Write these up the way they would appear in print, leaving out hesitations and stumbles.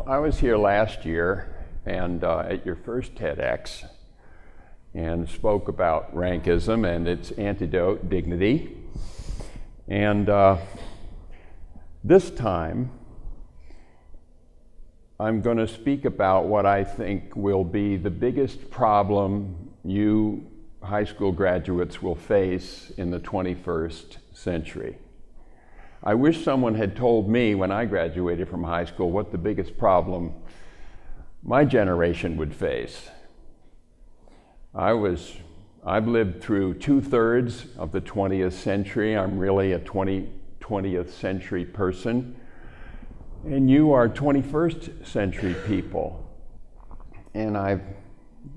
Well, I was here last year and at your first TEDx and spoke about rankism and its antidote, dignity. And this time, I'm going to speak about what I think will be the biggest problem you high school graduates will face in the 21st century. I wish someone had told me when I graduated from high school what the biggest problem my generation would face. I've lived through 2/3 of the 20th century. I'm really a 20th century person. And you are 21st century people. And I've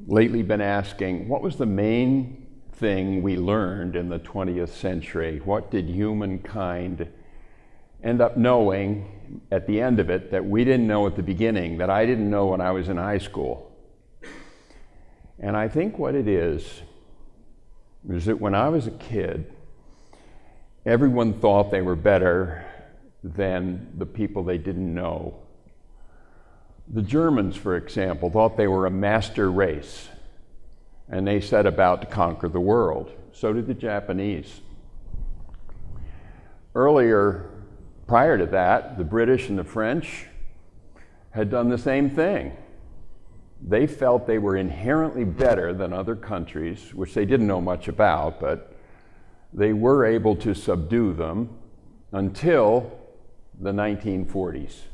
lately been asking, what was the main thing we learned in the 20th century? What did humankind end up knowing at the end of it that we didn't know at the beginning, that I didn't know when I was in high school? And I think what it is that when I was a kid, everyone thought they were better than the people they didn't know. The Germans, for example, thought they were a master race, and they set about to conquer the world. So did the Japanese. Prior to that, the British and the French had done the same thing. They felt they were inherently better than other countries, which they didn't know much about, but they were able to subdue them until the 1940s.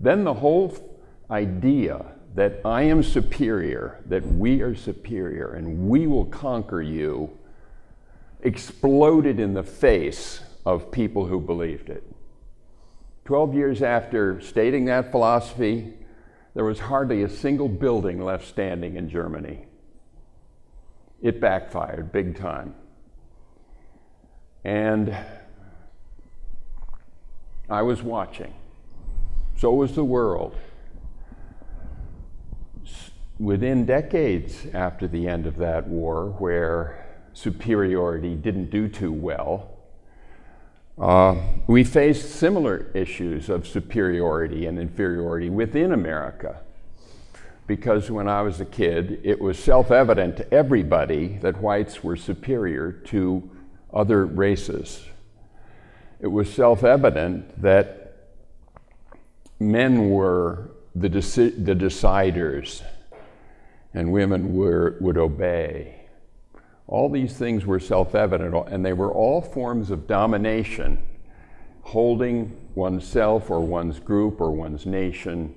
Then the whole idea that I am superior, that we are superior, and we will conquer you, exploded in the face of people who believed it. 12 years after stating that philosophy, there was hardly a single building left standing in Germany. It backfired big time. And I was watching. So was the world. Within decades after the end of that war, where superiority didn't do too well, we faced similar issues of superiority and inferiority within America. Because when I was a kid, it was self-evident to everybody that whites were superior to other races. It was self-evident that men were the deciders and women would obey. All these things were self-evident, and they were all forms of domination, holding oneself or one's group or one's nation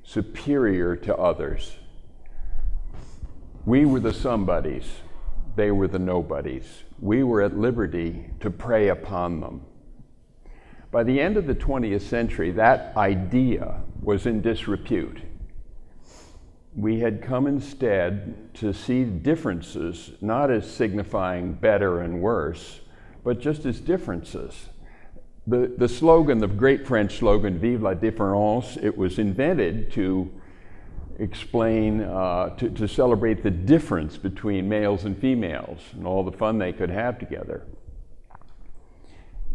superior to others. We were the somebodies, they were the nobodies. We were at liberty to prey upon them. By the end of the 20th century, that idea was in disrepute. We had come instead to see differences not as signifying better and worse, but just as differences. The slogan, the great French slogan, "Vive la différence," it was invented to explain, to celebrate the difference between males and females and all the fun they could have together.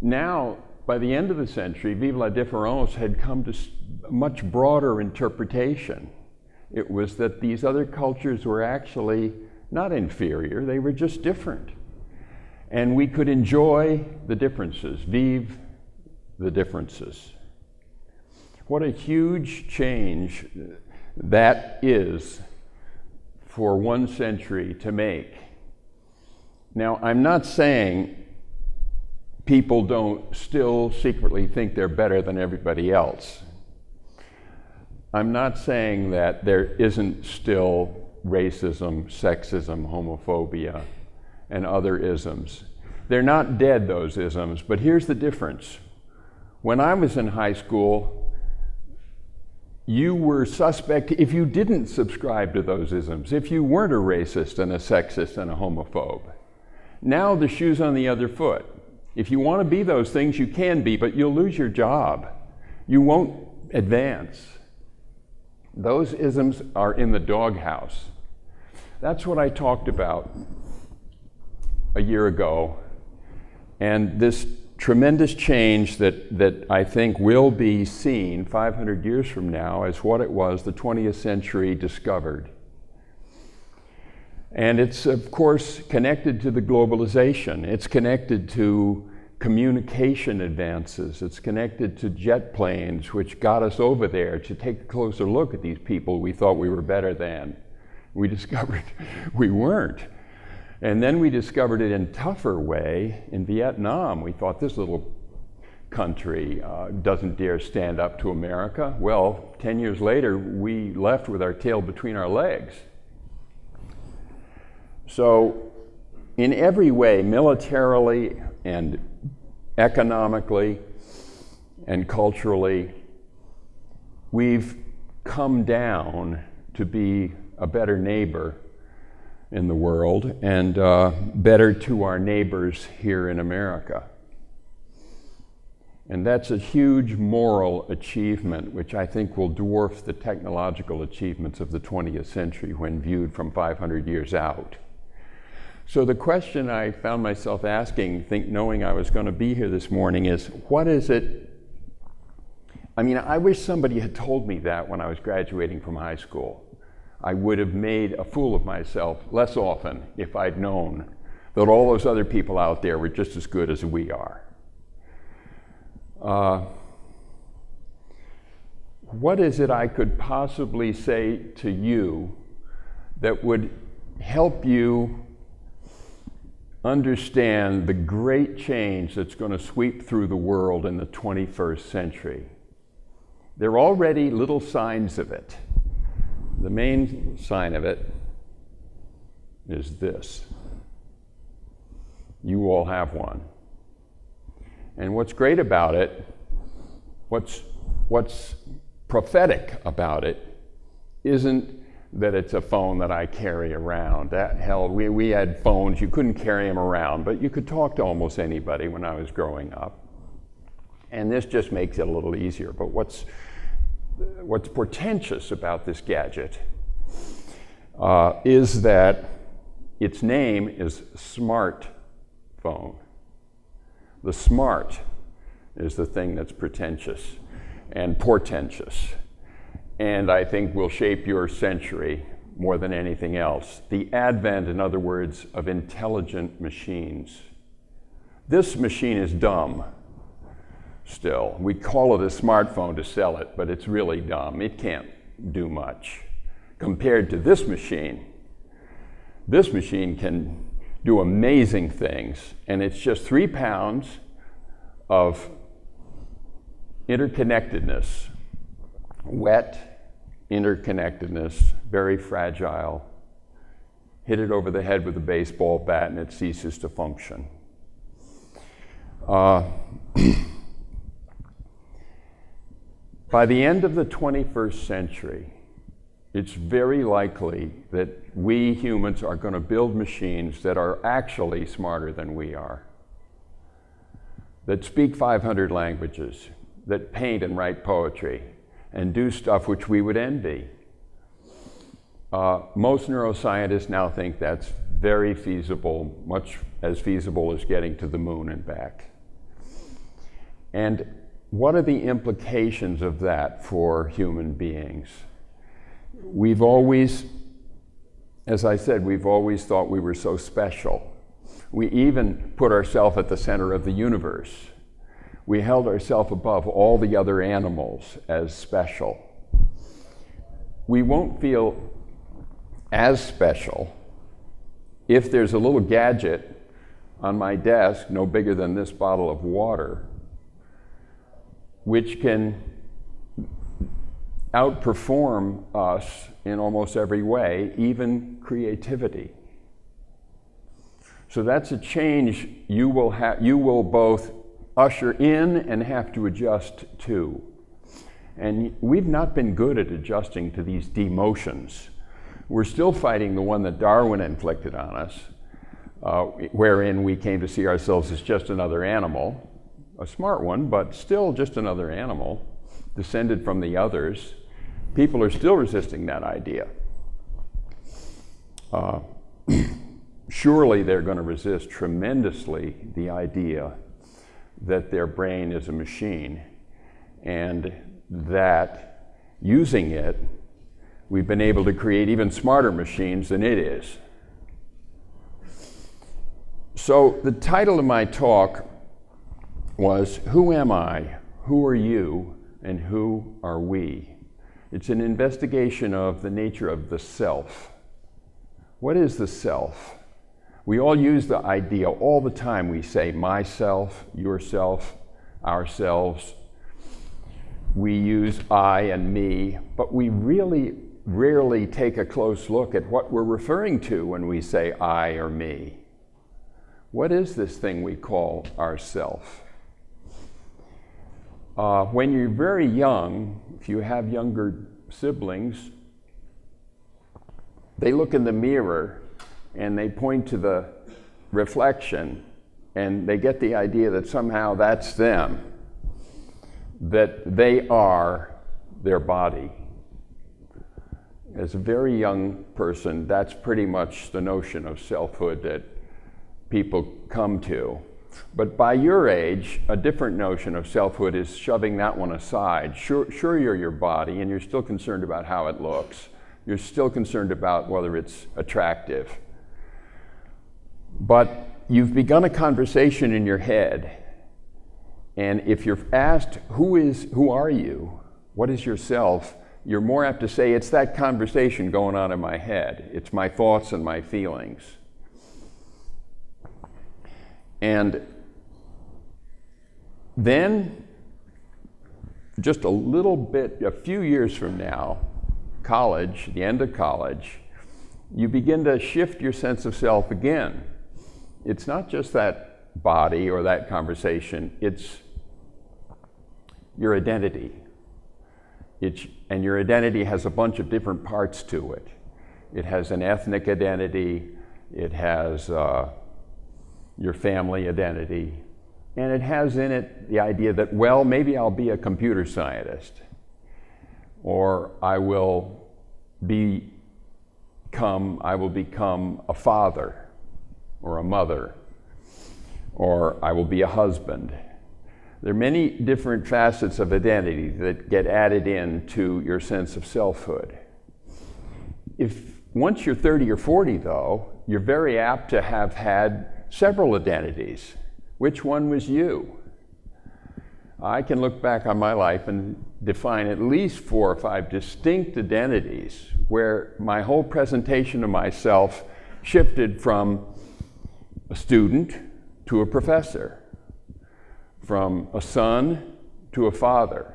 Now, by the end of the century, "Vive la différence" had come to a much broader interpretation. It was that these other cultures were actually not inferior, they were just different. And we could enjoy the differences, vive the differences. What a huge change that is for one century to make. Now, I'm not saying people don't still secretly think they're better than everybody else. I'm not saying that there isn't still racism, sexism, homophobia, and other isms. They're not dead, those isms, but here's the difference. When I was in high school, you were suspect if you didn't subscribe to those isms, if you weren't a racist and a sexist and a homophobe. Now the shoe's on the other foot. If you want to be those things, you can be, but you'll lose your job. You won't advance. Those isms are in the doghouse. That's what I talked about a year ago. And this tremendous change that I think will be seen 500 years from now as what it was the 20th century discovered. And it's, of course, connected to the globalization. It's connected to communication advances. It's connected to jet planes, which got us over there to take a closer look at these people we thought we were better than. We discovered we weren't. And then we discovered it in a tougher way in Vietnam. We thought this little country doesn't dare stand up to America. Well, 10 years later, we left with our tail between our legs. So in every way, militarily and economically and culturally, we've come down to be a better neighbor in the world and better to our neighbors here in America. And that's a huge moral achievement, which I think will dwarf the technological achievements of the 20th century when viewed from 500 years out. So the question I found myself asking, knowing I was going to be here this morning, is what is it? I mean, I wish somebody had told me that when I was graduating from high school. I would have made a fool of myself less often if I'd known that all those other people out there were just as good as we are. What is it I could possibly say to you that would help you understand the great change that's going to sweep through the world in the 21st century? There are already little signs of it. The main sign of it is this. You all have one. And what's great about it, what's prophetic about it, isn't that it's a phone that I carry around. Hell, we had phones, you couldn't carry them around, but you could talk to almost anybody when I was growing up. And this just makes it a little easier. But what's portentous about this gadget is that its name is smartphone. The smart is the thing that's pretentious and portentous, and I think will shape your century more than anything else. The advent, in other words, of intelligent machines. This machine is dumb. Still, we call it a smartphone to sell it, but it's really dumb. It can't do much compared to this machine. This machine can do amazing things, and it's just 3 pounds of interconnectedness, wet interconnectedness, very fragile. Hit it over the head with a baseball bat and it ceases to function. By the end of the 21st century, it's very likely that we humans are going to build machines that are actually smarter than we are, that speak 500 languages, that paint and write poetry, and do stuff which we would envy. Most neuroscientists now think that's very feasible, much as feasible as getting to the moon and back. And what are the implications of that for human beings? We've always, as I said, we've always thought we were so special. We even put ourselves at the center of the universe. We held ourselves above all the other animals as special. We won't feel as special if there's a little gadget on my desk, no bigger than this bottle of water, which can outperform us in almost every way, even creativity. So that's a change you will both usher in and have to adjust to. And we've not been good at adjusting to these demotions. We're still fighting the one that Darwin inflicted on us, wherein we came to see ourselves as just another animal, a smart one, but still just another animal, descended from the others. People are still resisting that idea. Surely they're going to resist tremendously the idea that their brain is a machine, and that using it, we've been able to create even smarter machines than it is. So the title of my talk was, Who Am I? Who Are You? And Who Are We? It's an investigation of the nature of the self. What is the self? We all use the idea all the time. We say myself, yourself, ourselves. We use I and me, but we really rarely take a close look at what we're referring to when we say I or me. What is this thing we call ourself? When you're very young, if you have younger siblings, they look in the mirror and they point to the reflection and they get the idea that somehow that's them, that they are their body. As a very young person, that's pretty much the notion of selfhood that people come to. But by your age, a different notion of selfhood is shoving that one aside. Sure, you're your body, and you're still concerned about how it looks. You're still concerned about whether it's attractive. But you've begun a conversation in your head, and if you're asked, who are you? What is yourself? You're more apt to say, it's that conversation going on in my head. It's my thoughts and my feelings. And then, just a few years from now, college, the end of college, you begin to shift your sense of self again. It's not just that body or that conversation, it's your identity. And your identity has a bunch of different parts to it. It has an ethnic identity, it has your family identity, and it has in it the idea that, well, maybe I'll be a computer scientist, or I will become a father or a mother, or I will be a husband. There are many different facets of identity that get added into your sense of selfhood. Once you're 30 or 40, though, you're very apt to have had several identities. Which one was you? I can look back on my life and define at least 4 or 5 distinct identities where my whole presentation of myself shifted from a student to a professor, from a son to a father,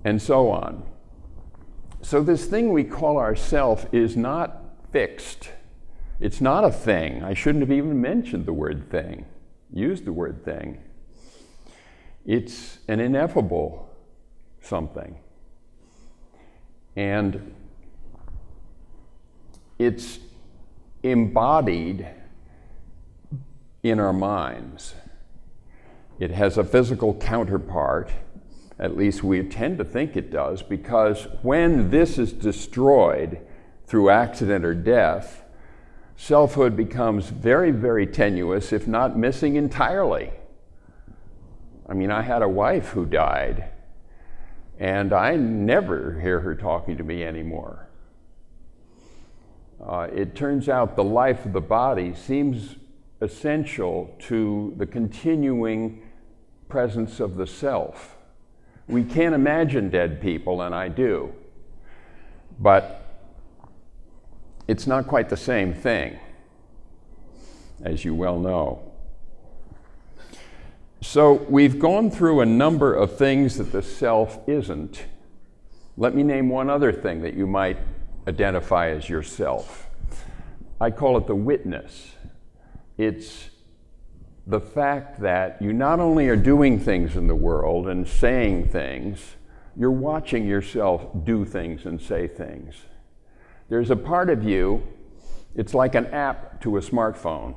and so on. So this thing we call ourself is not fixed. It's not a thing. I shouldn't have even mentioned the word thing, used the word thing. It's an ineffable something. And it's embodied in our minds. It has a physical counterpart, at least we tend to think it does, because when this is destroyed through accident or death, selfhood becomes very, very tenuous, if not missing entirely. I mean, I had a wife who died, and I never hear her talking to me anymore. It turns out the life of the body seems essential to the continuing presence of the self. We can't imagine dead people, and I do, but it's not quite the same thing, as you well know. So we've gone through a number of things that the self isn't. Let me name one other thing that you might identify as yourself. I call it the witness. It's the fact that you not only are doing things in the world and saying things, you're watching yourself do things and say things. There's a part of you, it's like an app to a smartphone.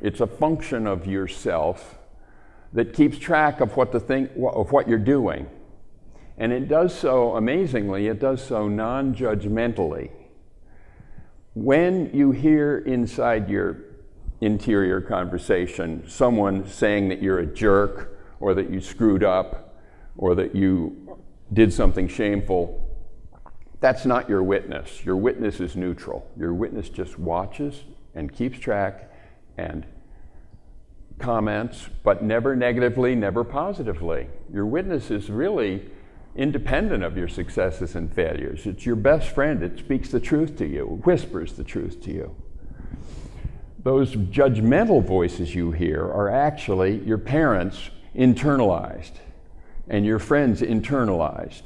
It's a function of yourself that keeps track of what you're doing. And it does so, amazingly, it does so non-judgmentally. When you hear inside your interior conversation, someone saying that you're a jerk, or that you screwed up, or that you did something shameful, that's not your witness. Your witness is neutral. Your witness just watches and keeps track and comments, but never negatively, never positively. Your witness is really independent of your successes and failures. It's your best friend. It speaks the truth to you, whispers the truth to you. Those judgmental voices you hear are actually your parents internalized and your friends internalized.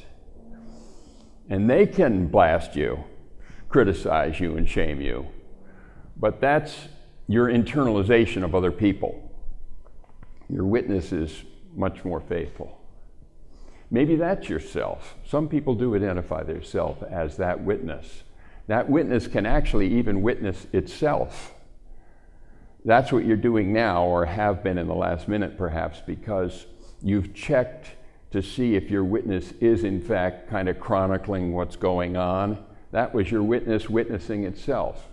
And they can blast you, criticize you, and shame you. But that's your internalization of other people. Your witness is much more faithful. Maybe that's yourself. Some people do identify their self as that witness. That witness can actually even witness itself. That's what you're doing now, or have been in the last minute perhaps, because you've checked to see if your witness is in fact kind of chronicling what's going on. That was your witness witnessing itself.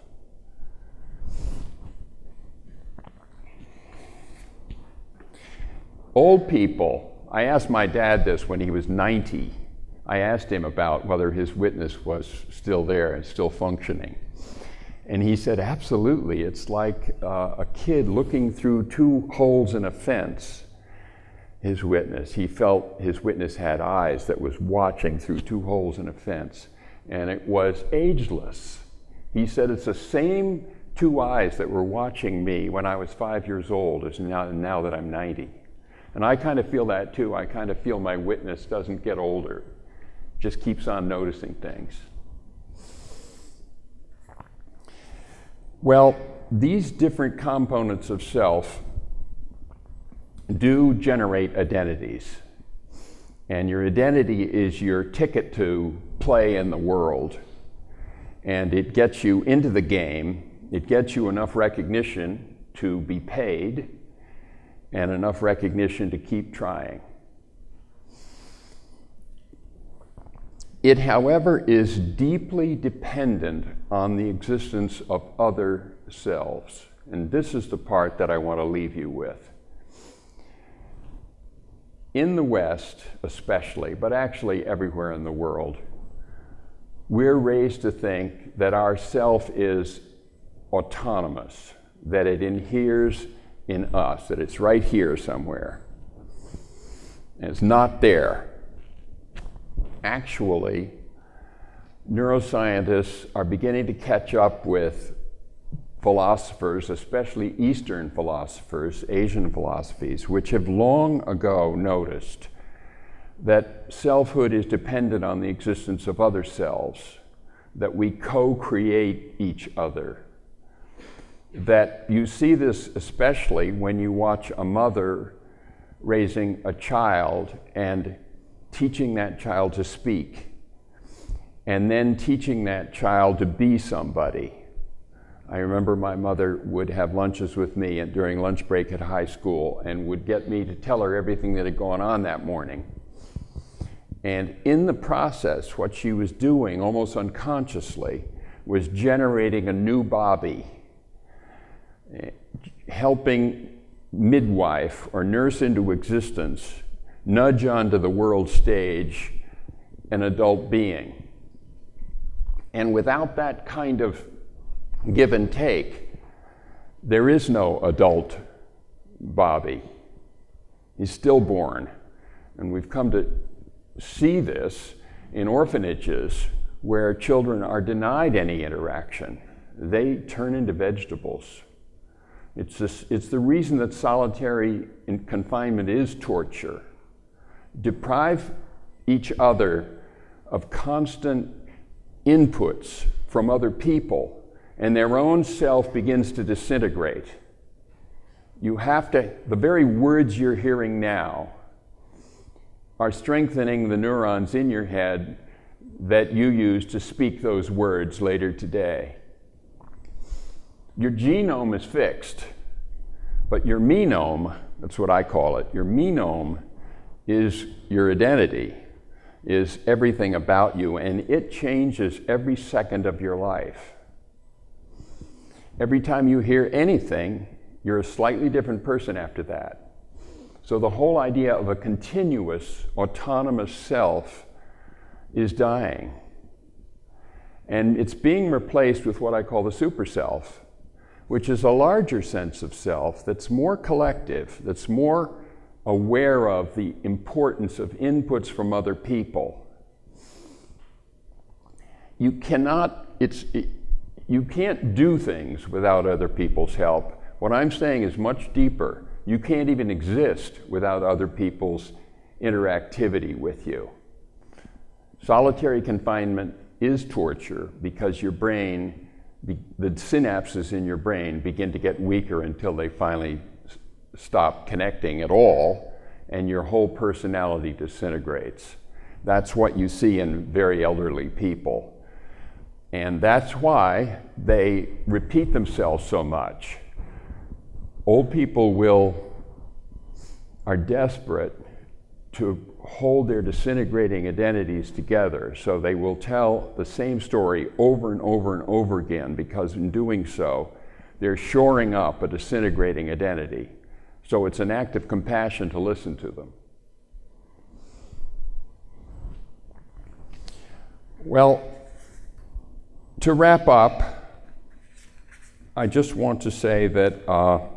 Old people, I asked my dad this when he was 90. I asked him about whether his witness was still there and still functioning. And he said, absolutely. It's like a kid looking through two holes in a fence. His witness, he felt his witness had eyes that was watching through two holes in a fence, and it was ageless. He said it's the same two eyes that were watching me when I was 5 years old as now that I'm 90. And I kind of feel that too. I kind of feel my witness doesn't get older, just keeps on noticing things. Well, these different components of self do generate identities. And your identity is your ticket to play in the world. And it gets you into the game. It gets you enough recognition to be paid and enough recognition to keep trying. It, however, is deeply dependent on the existence of other selves. And this is the part that I want to leave you with. In the West especially, but actually everywhere in the world, we're raised to think that our self is autonomous, that it inheres in us, that it's right here somewhere. And it's not there. Actually, neuroscientists are beginning to catch up with philosophers, especially Eastern philosophers, Asian philosophies, which have long ago noticed that selfhood is dependent on the existence of other selves, that we co-create each other. That you see this especially when you watch a mother raising a child and teaching that child to speak, and then teaching that child to be somebody. I remember my mother would have lunches with me during lunch break at high school and would get me to tell her everything that had gone on that morning. And in the process, what she was doing almost unconsciously was generating a new Bobby, helping midwife or nurse into existence, nudge onto the world stage an adult being. And without that kind of give and take, there is no adult Bobby. He's stillborn. And we've come to see this in orphanages where children are denied any interaction. They turn into vegetables. It's the reason that solitary confinement is torture. Deprive each other of constant inputs from other people, and their own self begins to disintegrate. You have to, the very words you're hearing now are strengthening the neurons in your head that you use to speak those words later today. Your genome is fixed, but your menome, that's what I call it, your menome is your identity, is everything about you, and it changes every second of your life. every time you hear anything, you're a slightly different person after that. So the whole idea of a continuous, autonomous self is dying. And it's being replaced with what I call the super self, which is a larger sense of self that's more collective, that's more aware of the importance of inputs from other people. You can't do things without other people's help. What I'm saying is much deeper. You can't even exist without other people's interactivity with you. Solitary confinement is torture because your brain, the synapses in your brain begin to get weaker until they finally stop connecting at all, and your whole personality disintegrates. That's what you see in very elderly people. And that's why they repeat themselves so much. Old people are desperate to hold their disintegrating identities together, so they will tell the same story over and over and over again, because in doing so, they're shoring up a disintegrating identity. So it's an act of compassion to listen to them. Well, to wrap up, I just want to say that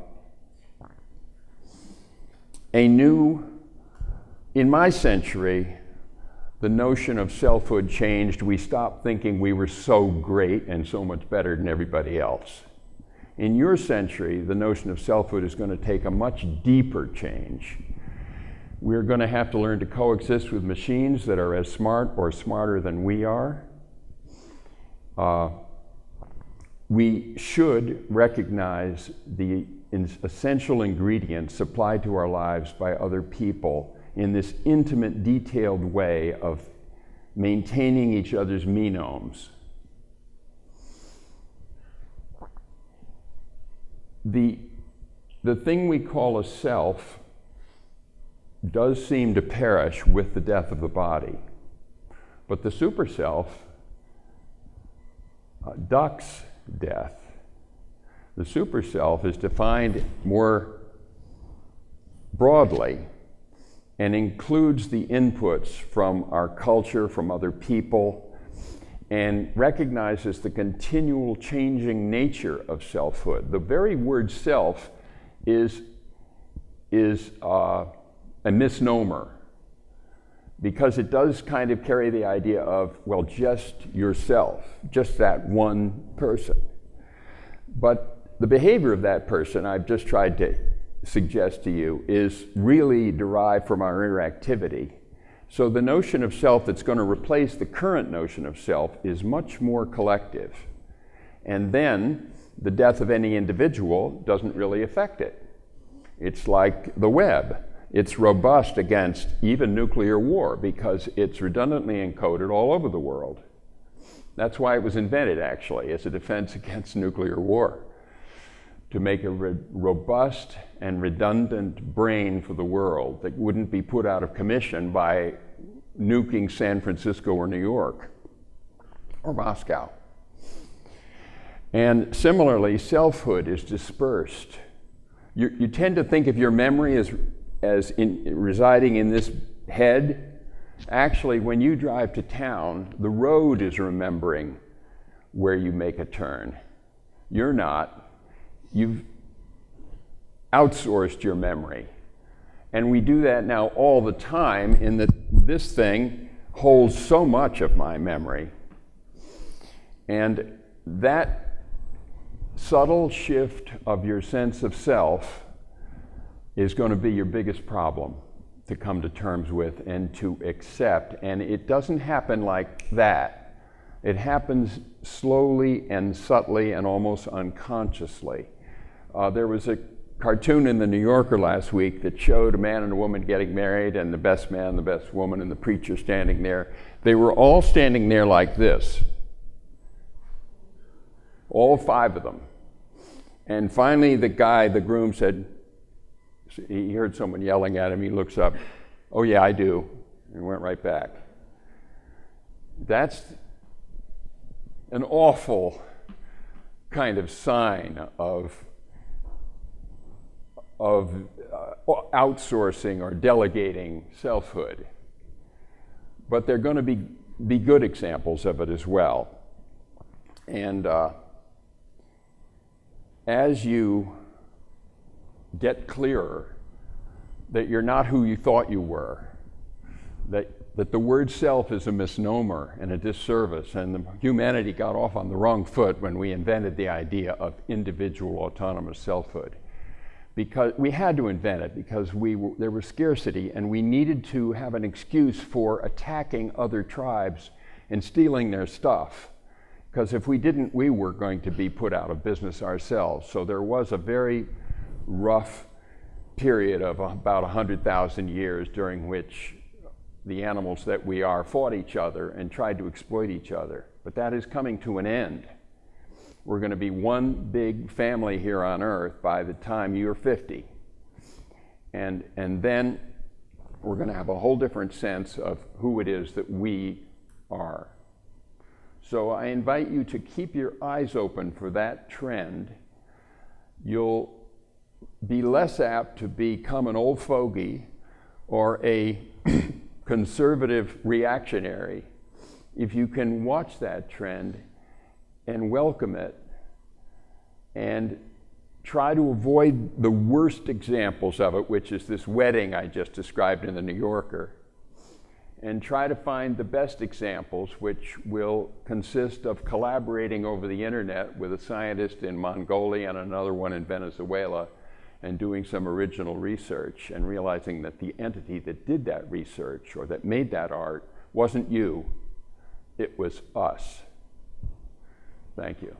in my century, the notion of selfhood changed. We stopped thinking we were so great and so much better than everybody else. In your century, the notion of selfhood is going to take a much deeper change. We're going to have to learn to coexist with machines that are as smart or smarter than we are. We should recognize the essential ingredients supplied to our lives by other people in this intimate, detailed way of maintaining each other's menomes. The thing we call a self does seem to perish with the death of the body, but the super self ducks death. The super self is defined more broadly and includes the inputs from our culture, from other people, and recognizes the continual changing nature of selfhood. The very word self is a misnomer, because it does kind of carry the idea of, well, just yourself, just that one person. But the behavior of that person, I've just tried to suggest to you, is really derived from our interactivity. So the notion of self that's going to replace the current notion of self is much more collective. And then the death of any individual doesn't really affect it. It's like the web. It's robust against even nuclear war because it's redundantly encoded all over the world. That's why it was invented, actually, as a defense against nuclear war, to make a robust and redundant brain for the world that wouldn't be put out of commission by nuking San Francisco or New York or Moscow. And similarly, selfhood is dispersed. You tend to think of your memory as residing in this head. Actually, when you drive to town, the road is remembering where you make a turn. You're not. You've outsourced your memory. And we do that now all the time, in that this thing holds so much of my memory. And that subtle shift of your sense of self is going to be your biggest problem to come to terms with and to accept. And it doesn't happen like that. It happens slowly and subtly and almost unconsciously. There was a cartoon in the New Yorker last week that showed a man and a woman getting married, and the best man, the best woman, and the preacher standing there. They were all standing there like this. All 5 of them. And finally the groom said, he heard someone yelling at him, he looks up, "Oh yeah, I do," and went right back. That's an awful kind of sign of outsourcing or delegating selfhood. But they're going to be good examples of it as well. And as you get clearer that you're not who you thought you were, that the word self is a misnomer and a disservice, and humanity got off on the wrong foot when we invented the idea of individual autonomous selfhood. Because we had to invent it because there was scarcity, and we needed to have an excuse for attacking other tribes and stealing their stuff. Because if we didn't, we were going to be put out of business ourselves. So there was a very rough period of about 100,000 years during which the animals that we are fought each other and tried to exploit each other. But that is coming to an end. We're going to be one big family here on Earth by the time you're 50. And then we're going to have a whole different sense of who it is that we are. So I invite you to keep your eyes open for that trend. You'll be less apt to become an old fogey or a conservative reactionary if you can watch that trend and welcome it and try to avoid the worst examples of it, which is this wedding I just described in the New Yorker, and try to find the best examples, which will consist of collaborating over the internet with a scientist in Mongolia and another one in Venezuela, and doing some original research and realizing that the entity that did that research or that made that art wasn't you, it was us. Thank you.